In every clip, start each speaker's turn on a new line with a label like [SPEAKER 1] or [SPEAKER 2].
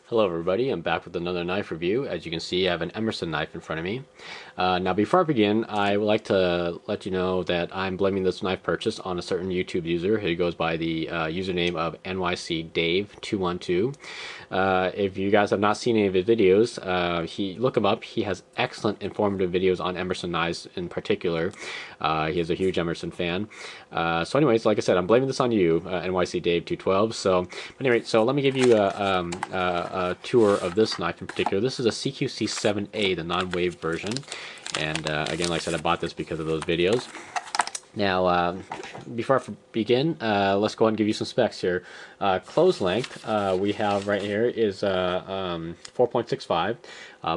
[SPEAKER 1] Hello everybody, I'm back with another knife review. As you can see, I have an Emerson knife in front of me. Now before I begin, I would like to let you know that I'm blaming this knife purchase on a certain YouTube user who goes by the username of NYCDave212. If you guys have not seen any of his videos, look him up. He has excellent informative videos on Emerson knives in particular. He is a huge Emerson fan. So anyways, like I said, I'm blaming this on you, NYCDave212. So anyway, so let me give you a tour of this knife in particular. This is a CQC-7a, the non-wave version. And again, like I said, I bought this because of those videos. Now, before I begin, let's go ahead and give you some specs here. Close length we have right here is 4.65.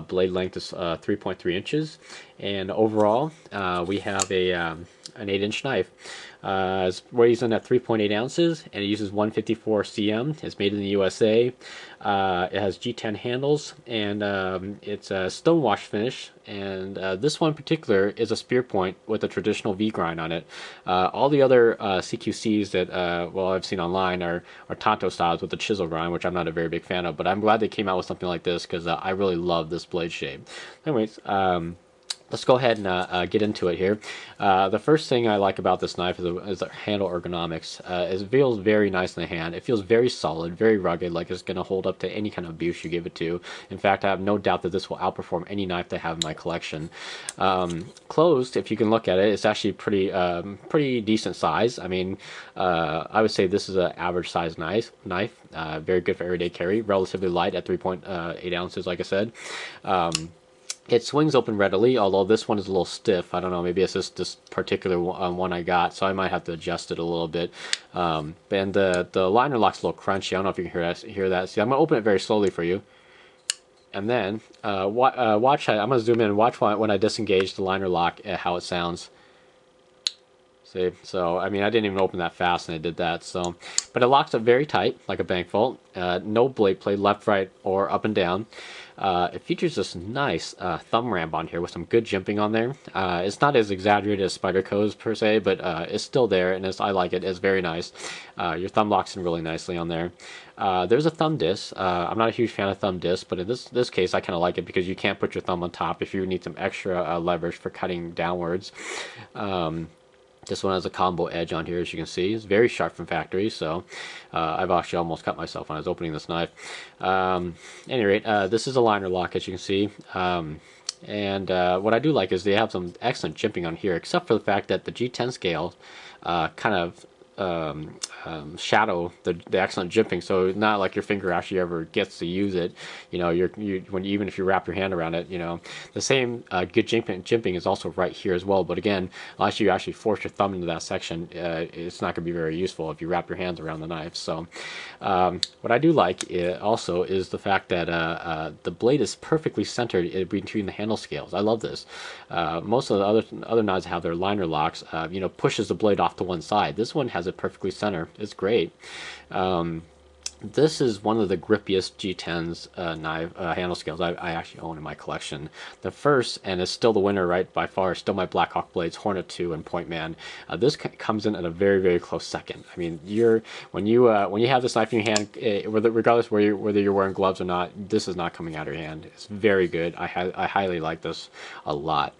[SPEAKER 1] Blade length is 3.3 inches. And overall, we have an 8-inch knife. It weighs in at 3.8 ounces, and it uses 154 cm. It's made in the USA. It has G10 handles, and it's a stonewash finish. And this one in particular is a spear point with a traditional V grind on it. All the other CQCs that I've seen online are Tonto styles with the chisel grind, which I'm not a very big fan of. But I'm glad they came out with something like this because I really love this blade shape. Anyways. Let's go ahead and get into it here. The first thing I like about this knife is the handle ergonomics. It feels very nice in the hand. It feels very solid, very rugged, like it's going to hold up to any kind of abuse you give it to. In fact, I have no doubt that this will outperform any knife I have in my collection. Closed, if you can look at it, it's actually pretty decent size. I mean, I would say this is an average size knife. Very good for everyday carry. Relatively light at 3.8 ounces, like I said. It swings open readily, although this one is a little stiff. I don't know, maybe it's just this particular one I got, so I might have to adjust it a little bit. And the liner lock's a little crunchy. I don't know if you can hear that. See, I'm going to open it very slowly for you. And then, watch, I'm going to zoom in and watch when I disengage the liner lock, how it sounds. See, so, I mean, I didn't even open that fast and I did that, so. But it locks up very tight, like a bank vault. No blade play, left, right, or up and down. It features this nice thumb ramp on here with some good jimping on there. It's not as exaggerated as Spyderco's per se, but it's still there, and I like it. It's very nice. Your thumb locks in really nicely on there. There's a thumb disc. I'm not a huge fan of thumb discs, but in this case, I kind of like it because you can't put your thumb on top if you need some extra leverage for cutting downwards. This one has a combo edge on here, as you can see. It's very sharp from factory, so I've actually almost cut myself when I was opening this knife. At any rate, this is a liner lock, as you can see. What I do like is they have some excellent jimping on here, except for the fact that the G10 scale kind of shadow the excellent jimping, so it's not like your finger actually ever gets to use it. You know, even if you wrap your hand around it, you know, the same good jimping is also right here as well. But again, unless you actually force your thumb into that section, it's not going to be very useful if you wrap your hands around the knife. So, what I do like also is the fact that the blade is perfectly centered between the handle scales. I love this. Most of the other knives have their liner locks, you know, pushes the blade off to one side. This one has it perfectly center. It's great. This is one of the grippiest G10's handle scales I actually own in my collection. The first, and it's still the winner right by far, is still my Blackhawk Blades Hornet 2 and Point Man. This comes in at a very, very close second. I mean, when you have this knife in your hand, regardless whether you're wearing gloves or not, this is not coming out of your hand. It's very good. I highly like this a lot.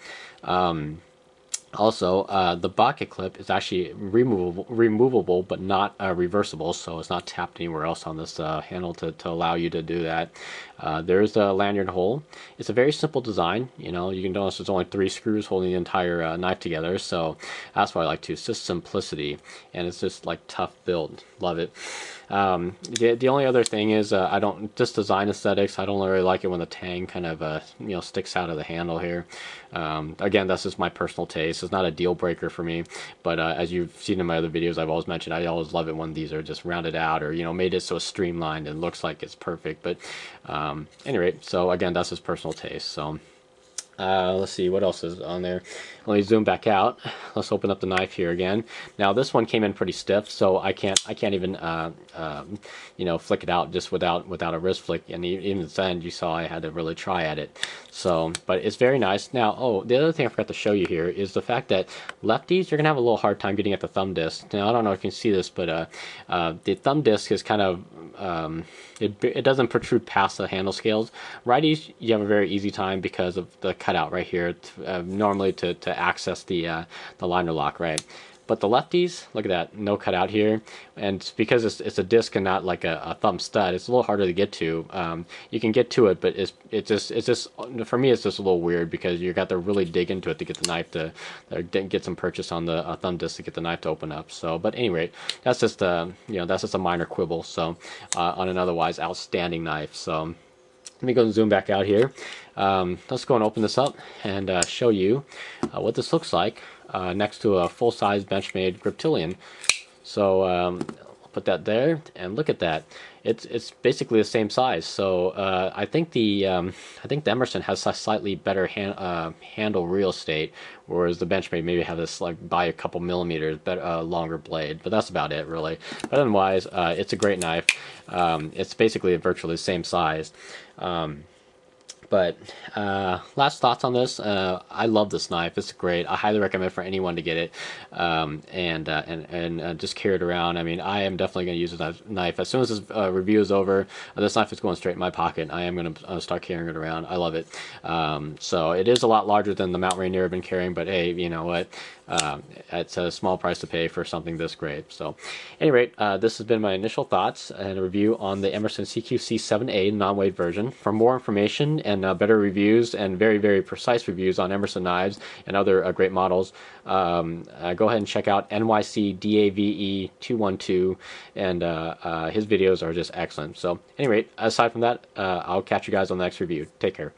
[SPEAKER 1] Also, the bucket clip is actually removable, but not reversible, so it's not tapped anywhere else on this handle to allow you to do that. There's a lanyard hole. It's a very simple design. You know, you can notice there's only 3 screws holding the entire knife together, so that's what I like too. It's just simplicity, and it's just like tough build. Love it. The only other thing is just design aesthetics. I don't really like it when the tang kind of you know, sticks out of the handle here. Again, that's just my personal taste. It's not a deal breaker for me, but as you've seen in my other videos, I've always mentioned I always love it when these are just rounded out, or, you know, made it so streamlined and looks like it's perfect. But any rate, so again, that's just personal taste. So Let's see what else is on there. Let me zoom back out. Let's open up the knife here again. Now this one came in pretty stiff, so I can't even you know, flick it out just without a wrist flick. And even then, you saw I had to really try at it. So, but it's very nice. Now, oh, the other thing I forgot to show you here is the fact that lefties, you're gonna have a little hard time getting at the thumb disc. Now I don't know if you can see this, but the thumb disc is kind of it doesn't protrude past the handle scales. Righties, you have a very easy time because of the cutout right here, normally to access the liner lock, right? But the lefties, look at that, no cutout here, and because it's a disc and not like a thumb stud, it's a little harder to get to. You can get to it, but it's just for me, it's just a little weird because you got to really dig into it to get the knife to get some purchase on the thumb disc to get the knife to open up. So, but anyway, that's just you know, that's just a minor quibble. So, on an otherwise outstanding knife. So. Let me go and zoom back out here. Let's go and open this up and show you what this looks like next to a full-size Benchmade Griptilian. So I'll put that there, and look at that. It's basically the same size. So I think the Emerson has a slightly better handle real estate, whereas the Benchmade maybe have this like by a couple millimeters better, longer blade. But that's about it really. But otherwise, it's a great knife. It's basically virtually the same size. But last thoughts on this. I love this knife. It's great. I highly recommend for anyone to get it and just carry it around. I mean, I am definitely going to use this knife as soon as this review is over. This knife is going straight in my pocket. I am going to start carrying it around. I love it. So it is a lot larger than the Mount Rainier I've been carrying, but hey, you know what? It's a small price to pay for something this great. So, at any rate, this has been my initial thoughts and a review on the Emerson CQC-7a non-weight version. For more information and better reviews and very, very precise reviews on Emerson knives and other great models, go ahead and check out NYCDAVE212, and his videos are just excellent. So, at any rate, aside from that, I'll catch you guys on the next review. Take care.